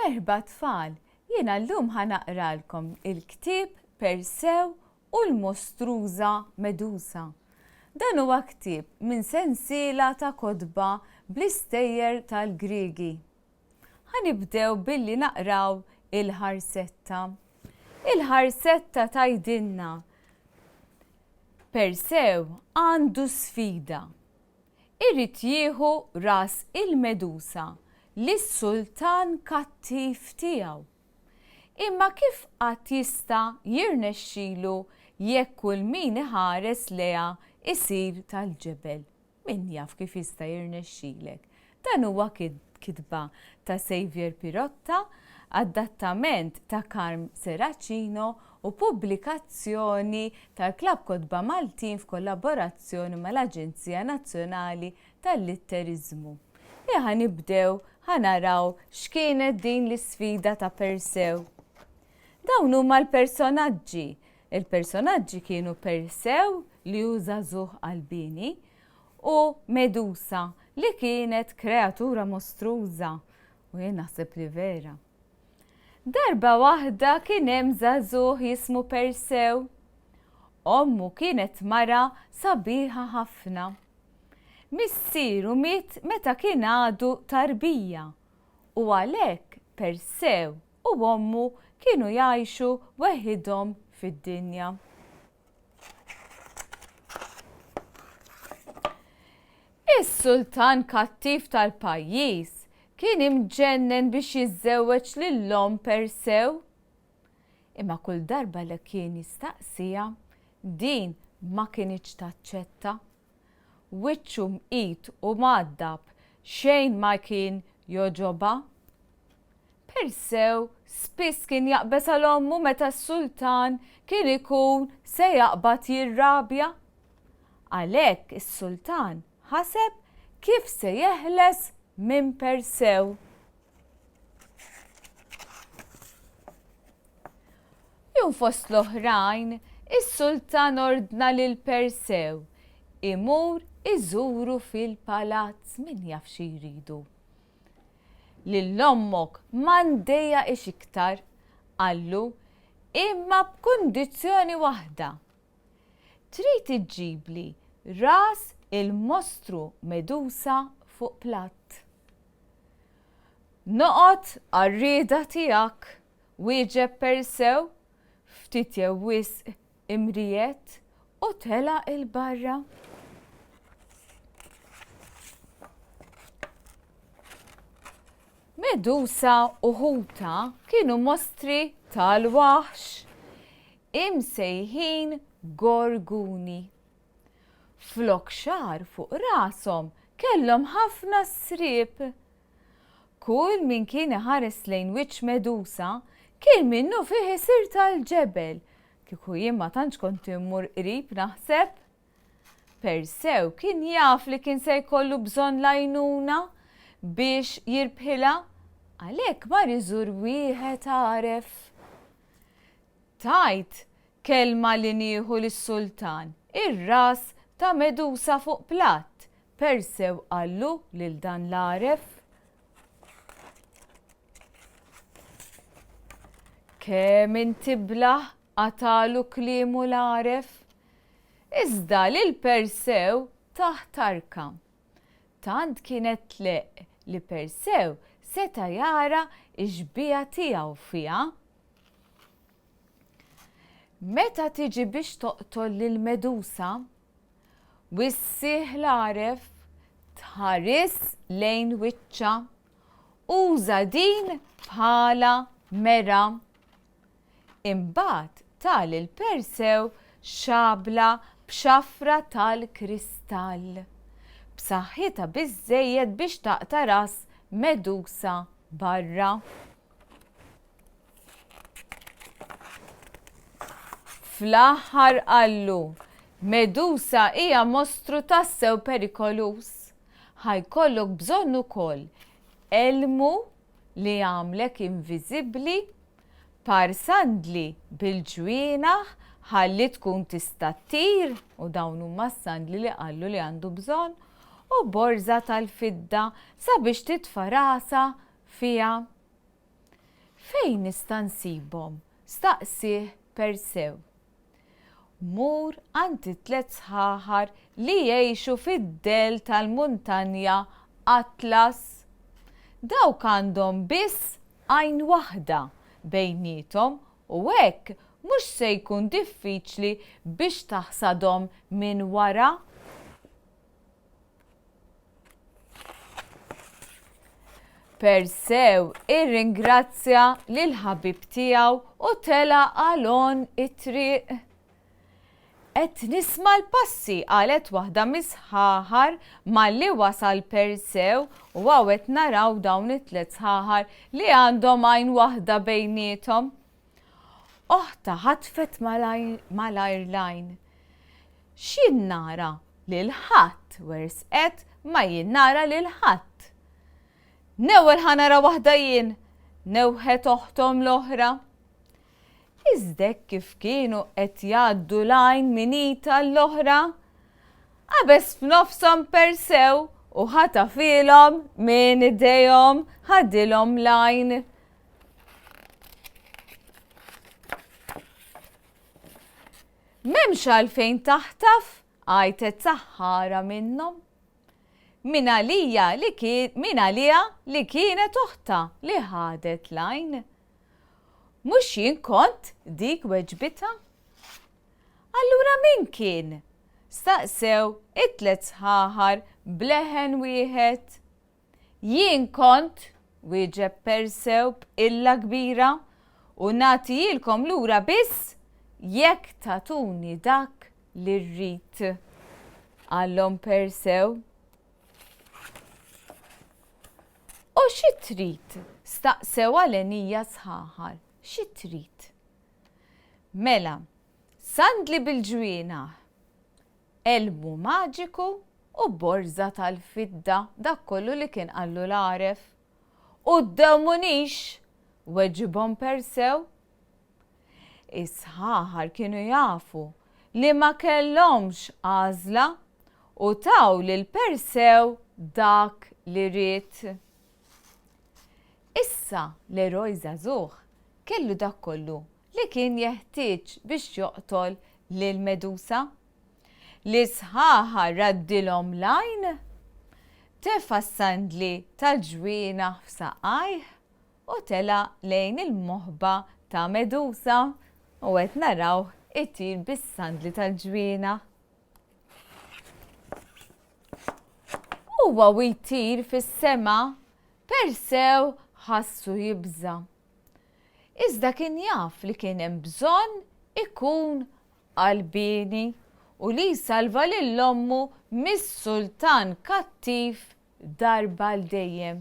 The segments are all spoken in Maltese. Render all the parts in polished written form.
Merħba tfal, jiena llum ħanaqralkom il-ktieb Persew u l-Mostruża Medusa. Dan huwa ktieb minn sensiela ta' kotba bl-istejjer tal-Griegi. Ħanibdew billi naqraw il-ħarsetta. Il-ħarsetta tgħidilna Persew għandu sfida. Irrid jieħu ras il-Medusa lis-sultan kattiv tiegħu. Imma kif qatt jista' jirnexxielu jekk kull min iħares leha isir tal-ġebel. Min jaf kif jista' jirnexxielek. Dan huwa kitba ta' Xavier Pirotta, adattament ta' Carm Seracino u pubblikazzjoni tal-Klabb Kotba Maltin f'kollaborazzjoni mal-Aġenzija Nazzjonali tal-Litterizmu. Ħanibdew ħanaraw x'kienet din l-isfida ta' Persew. Dawn huma l-personaġġi. Il-personaġġi kienu Persew li hu żagħżugħ qalbini u Medusa li kienet kreatura mostruża u jien naħseb li vera. Darba waħda kien hemm żagħżugħ jismu Persew. Ommu kienet mara sabiħa ħafna. Missieru miet meta kien għadu tarbija u għalhekk Persew u ommu kienu jgħixu weħidhom fid-dinja. Is-sultan kattiv tal-pajjiż kien imġennen biex jiżżewweġ lil-om Persew. Imma kull darba li kien jistaqsija, din ma kienx taċċetta. Wiċċu mqit u mgħaddab xejn ma kien joġobha. Persew spiss kien jaqbes għal ommu meta s-sultan kien ikun se jaqbad jirrabja. Għalhekk is-sultan ħaseb kif se jeħles minn Persew. Jum fost l-oħrajn, is-sultan ordna lil Persew imur iżuru fil-palazz min jaf xi jridu. Lill-ommok m'għandejja ix iktar, qallu, imma b'kundizzjoni waħda. Trid iġġibli ras il-mostru Medusa fuq platt. Noqgħod għar-rieda tiegħek, wieġeb Persew, ftit jew wisq imriet u telaq il-barra. Medusa u ħuta kienu mostri tal-waħx imsejħin gorguni. Flok xar fuq rashom kellhom ħafna sriep. Kull min kien iħares lejn wiċċ Medusa kien minnu fih isir tal-ġebel. Kieku jien ma tantx kont immur qrib naħseb. Persew kien jaf li kien se jkollu bżonn l-għajnuna biex jirbħilha, għalhekk mar iżur wieħed għaref. Tajt kelma li nieħu lis-sultan ir-ras ta' Medusa fuq platt. Persew qallu lil dan l-għaref. Kemm inti blaħ għatalu kliemu l-għaref. Iżda lil Persew taħtarka. Tant kienet tleq li Persew seta jara x-xbija tiegħu fiha. Meta tiġi biex toqtol lil Medusa, wissih l-għaref tħares lejn wiċċha, uża din bħala mera. Imbagħad tal il-Persew xabla b'xafra tal-kristall. B'saħħitha biżżejjed biex taqta' ras Medusa barra. Fl-aħħar qallu, Medusa hija mostru tassew perikolus. Ħajkollok bżonn ukoll elmu li jagħmlek inviżibbli, parsandli bil-ġwienaħ ħalli tkun tista' ttir u dawn huma s-sandli li qallu li għandu bżonn u borża tal-fidda sabiex titfa' rasa fiha. Fejn nista' nsibhom? Staqsih Persew. Mur għand it-tlet sħaħar li jgħixu fid-del tal-muntanja Atlas. Dawk għandhom biss għajn waħda bejniethom u hekk mhux se jkun diffiċli biex taħsadhom minn wara. Persew irringrazzja lil ħabib tiegħu u tela għalon it-triq. Qed nisma' l-passi qalet waħda mis-sħaħar malli wasal Persew u qed naraw dawn it-tliet sħaħar li għandhom għajn waħda bejniethom. Oħta ħatfet mal-ajrlajn. X'innara lil ħadd wersqet ma jinnara lil ħadd. Newwel ħanara waħda jien, newħet oħthom l-oħra. Iżdek kif kienu qed jgħaddu lajn minita l-oħra, qabes f'nofshom Persew u ħatafilhom minn idejhom ħadilhom lajn. M'hemmx għalfejn taħtaf, għajtet saħħara minnhom. Min għalija li kienet oħta li ħadet lajn. Mhux jien kont dik weġbitha? Allura min kien? Staqsew it-tlet sħaħar bleħen wieħed. Jien kont, wieġeb Persew b'illa kbira, u nagħtihilkom lura biss jekk tagħtuni dak li rrid. Għallhom Persew. U xi trid? Staqsew għal-għenija sħaħar. Xi trid? Mela, sandli bil-ġwiena, elmu maġiku u borża tal-fidda dak kollu li kien qallu l-għaref. U d-dawmunix, weġibhom Persew. Is-sħaħar kienu jafu li ma kellhomx għażla u taw lil Persew dak li ried. Issa l-eroj żagħżugħ kellu dak kollu li kien jeħtieġ biex joqtol lil Medusa. L-isħaħar raddilhom lajn, tefa' s-sandli tal-ġwiena f'saqajh u tela lejn il-moħba ta' Medusa u qed naraw itir bis-sandli tal-ġwiena. Huwa u jtir fis-sema, Persew ħassu jibża. Iżda kien jaf li kien hemm bżonn ikun qalbini u li jsalva lil ommu mis-sultan kattiv darba l-dejjem.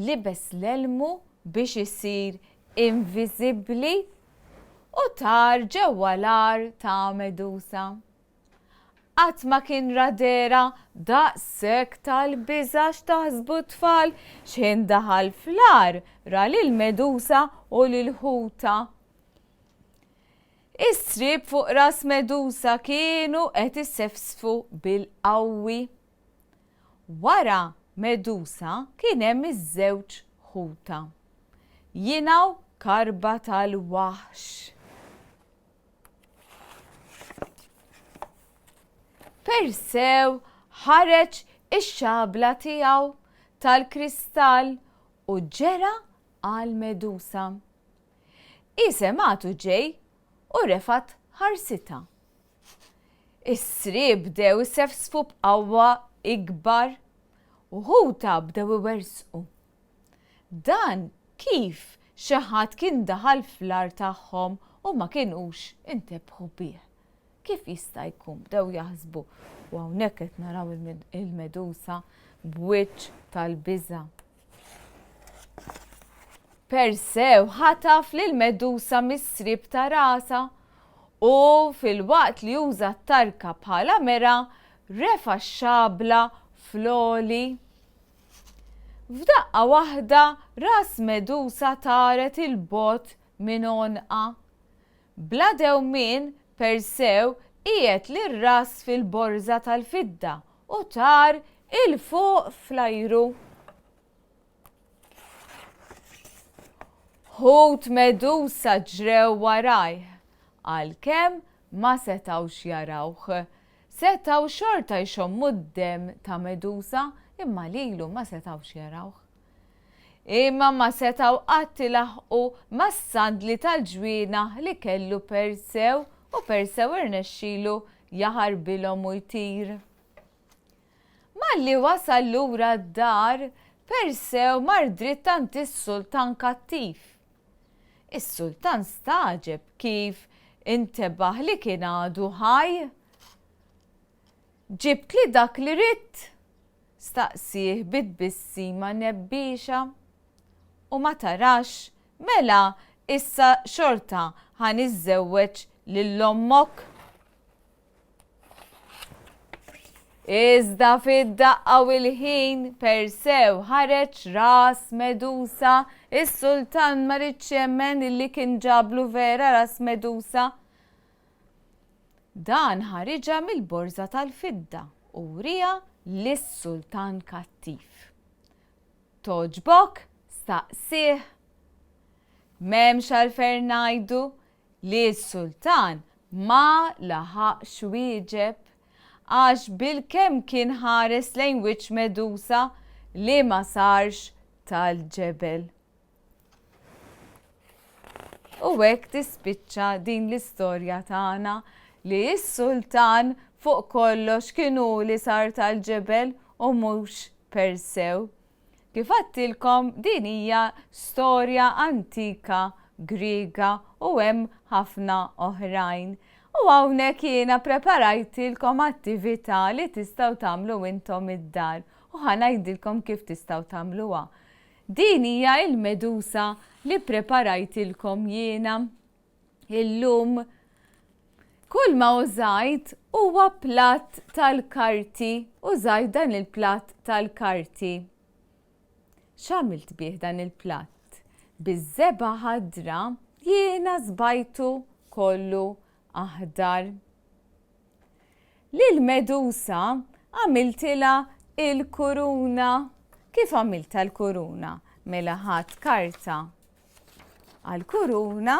Libes l-elmu biex isir inviżibbli u tar ġewwa l-ar ta' Medusa. Qatt ma kien radera daqshekk tal-biża' x'taħsbu tfal x'in daħal fl-ar ra lil Medusa u lil ħuta. Is-sriep fuq ras Medusa kienu qed isefsfu bil-qawwi. Wara Medusa kien hemm iż-żewġ ħuta. Jingħu karba tal-waħx. Persew ħareġ ix-xabla tiegħu tal-kristall u ġera għal Medusa. Isemgħatu ġej u refat ħarsita. Is-sriep bdew isefsfu b'qawwa ikbar u ħuta bdew iwersqu. Dan kif xi ħadd kien daħal fl-ar tagħhom u ma kinux intebħu bih. Kif jista' jkun bdew jaħsbu u hawnhekk qed naraw il-Medusa b'wiċċ tal-biża'. Persew ħataf lil Medusa mis-sriep ta' rasa u fil-waqt li uża t-tarka bħala mera refa' x-xabla fl-għoli. F'daqqa waħda ras Medusa taret il-bot minn onqa. Bla dewmien Persew qiegħed lir-ras fil-borża tal-fidda u tar il fuq fl-ajru. ħut Medusa ġrew warajh, għalkemm ma setawx jarawh. Setaw xorta jxommu d-dem ta' Medusa imma lilu ma setawx jarawh. Imma ma setaw qatt ilaħqu mas-sandli tal-ġwina li kellu Persew u Persew irnexxielu jaħarbilhom u jtir. Malli wasal lura d-dar, Persew mar dritt tant is-sultan kattiv. Is-sultan staġeb kif intebaħ li kien għadu ħaj. Ġibt li dak li ridt, staqsih bid-bissima nebbiexa. U ma tarax, mela issa xorta ħan iżżewweġ lill-ommok. Iżda fid-daqqa u l-ħin Persew ħareġ ras Medusa, is-sultan ma ridx jemmen illi kien ġablu vera ras Medusa. Dan ħariġa mill-borża tal-fidda u wrija lis-sultan kattiv. Toġbok? Staqsih. M'hemmx għalfejn ngħidu li s-sultan ma laħaqx wieġeb għax bil-kemm kien ħares lejn wiċċ Medusa li ma sarx tal-ġebel. U hekk tispiċċa din l-istorja tagħna li s-sultan fuq kollox kienu li sar tal-ġebel u mhux Persew. Kif għattilkom din hija storja antika Griega u hemm ħafna oħrajn. U hawnhekk jiena preparajtilkom attività li tistgħu tagħmlu intom id-dar u ħanajdilkom kif tistgħu tagħmluha. Din hija l-Medusa li preparajtilkom jiena illum. Kull ma użajt huwa platt tal-karti, użajt dan il-platt tal-karti. X'għamilt bih dan il-platt? Biż-żeba ħadra jiena żbajtu kollu aħdar. Lil-Medusa għamiltilha il-kuruna. Kif għamilta l-kuruna? Mela ħadd karta għall-kuruna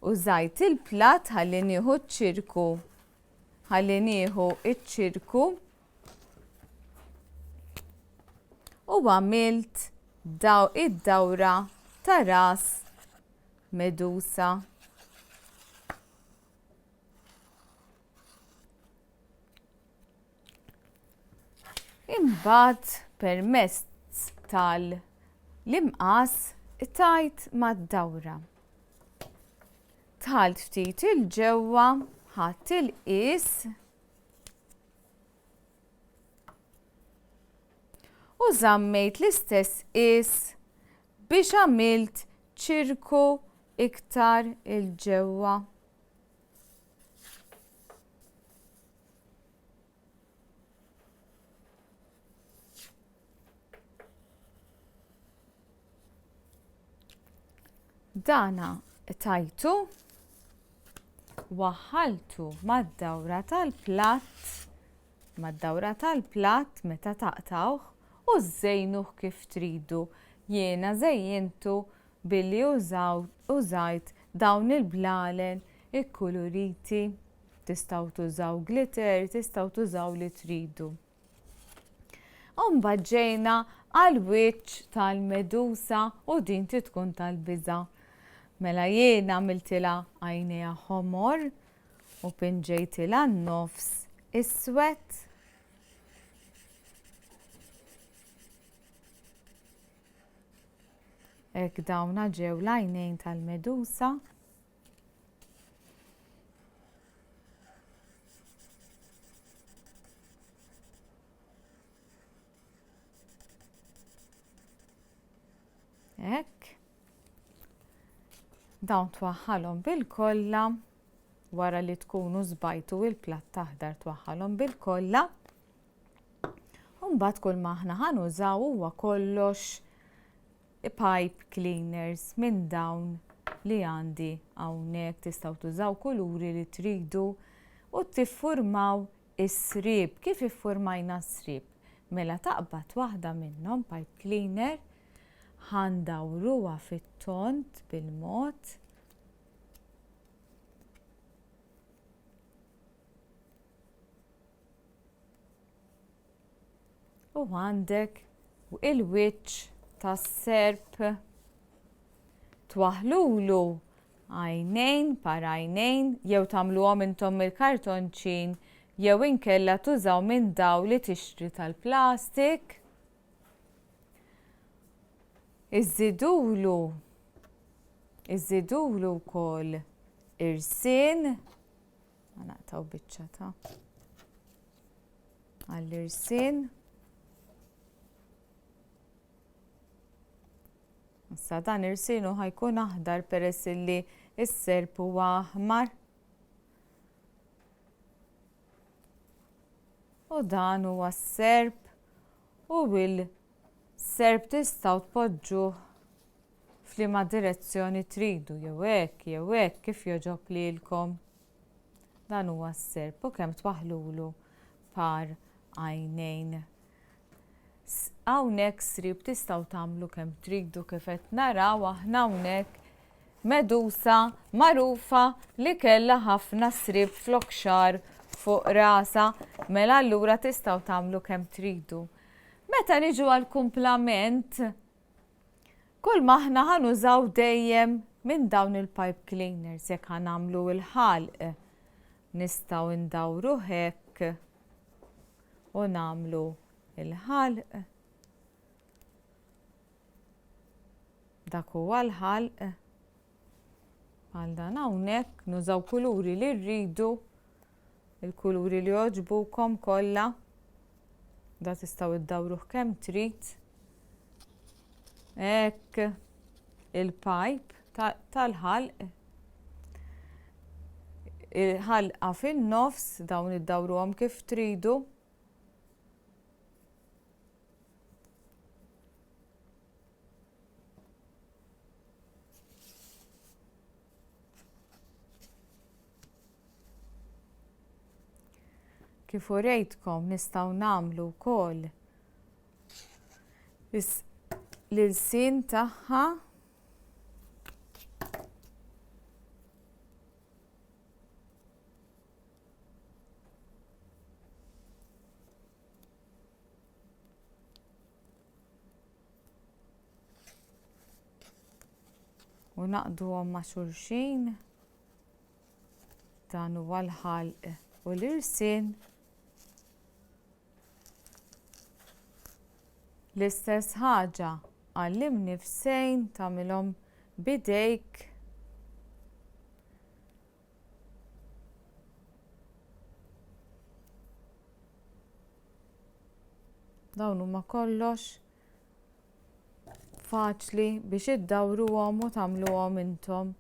użajt il-platt ħalli nieħu ċ-ċirku. Ħalli nieħu iċ-ċirku u għamilt id-dawra ta' ras Medusa. Imbagħad permezz tal-imqas tajt mad-dawra. Tħalt ftit il-ġewwa, ħadd il-qis u żammejt l-istess qis biex għamilt ċirku iktar il-ġewwa. Dana tajtu, waħħaltu mad-dawra tal-platt meta taqtawh u żżejnuh kif tridu. Jiena żejjintu billi użajt dawn il-blalen ikkuluriti. Tistgħu tużaw glitter, tistgħu tużaw li tridu. U mbagħad ġejna għall-wiċċ tal-Medusa u din tkun tal-biża'. Mela jiena għamiltilha għajnejha ħomor u pinġejtilha n-nofs iswed. Hekk dawna ġew l-għajnejn tal-Medusa. Hekk. Dawn twaħħalhom bil-kollha wara li tkunu żbajtu il-platt taħdar twaħħalhom bil-kollha. U mbagħad kull ma aħna ħanużaw huwa kollox pipe cleaners minn dawn li għandi hawnhekk. Tistgħu tużaw kuluri li tridu u tiffurmaw is-srieb. Kif iffurmajna s-srieb? Mela taqbad waħda minnhom pipe cleaner, ħandawruha fit-tont bil-mod. U għandek il-wiċċ tas-serp twaħlulu għajnejn par għajnejn jew tagħmluhom intom il-kartonċin jew inkella tużaw minn dawn li tixtri tal-plastik. Iżidulu wkoll irsien, naqtaw biċċa ta' għall-irsien. Issa dan irsienu ħajkun aħdar peress li s-serp huwa aħmar. U dan huwa s-serp u bil-serp tistgħu tpoġġuh f'liema direzzjoni tridu jew hekk kif jogħġob lilkom. Dan huwa s-serp u kemm twaħlulu par għajnejn. Hawnhekk sriep tistgħu tagħmlu kemm tridu kif qed naraw aħna hawnhekk medusa magħrufa li kellha ħafna sriep flokxar fuq rasha, mela allura tistgħu tagħmlu kemm tridu. Meta niġu għall-kumplament, kull ma aħna ħanużaw dejjem minn dawn il-pipe cleaners jekk ħanagħmlu l-ħalq. Nistgħu ndawru hekk u nagħmlu il-ħalq. Dak huwa l-ħalq. Bħal dan hawnhekk nużaw kuluri li rridu, il-kuluri li jogħġbukom kollha. Da tistgħu iddawruh kemm trid. Hekk il-pipe tal-ħalq. Il-ħalqa fin-nofs dawn iddawruhom kif tridu. Kif urejtkom nistgħu nagħmlu wkoll l-irsin tagħha. U naqduhom ma' xulxin. Dan huwa l-ħalq u l-irsin. L-istess ħaġa għallimni f'sejn tagħmilhom bidejk. Dawn huma kollox faċli biex iddawruhom u tagħmluhom intom.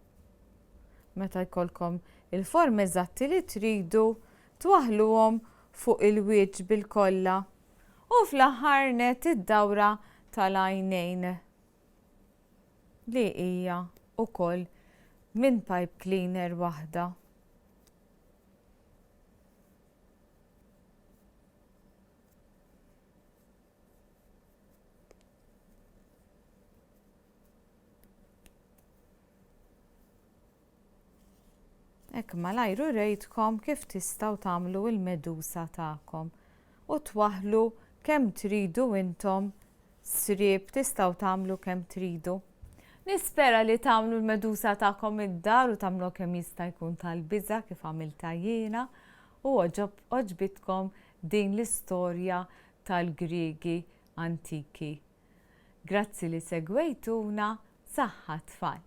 Meta jkollkom il-formi eżatti li tridu twaħluhom fuq il-wiċċ bil-kollha. U fl-aħħar net id-dawra tal-għajnejn li hija wkoll minn pipe cleaner waħda. Hekk malajr urejtkom kif tistgħu tagħmlu l-medusa tagħkom u twaħlu kemm tridu intom sriep tistgħu tagħmlu kemm tridu. Nispera li tagħmlu l-medusa tagħkom id-dar u tagħmlu kemm jista' jkun tal-biża' kif għamilta jiena u oġbitkom din l-istorja tal-Griegi antiki. Grazzi li segwejtuna, saħħa tfal.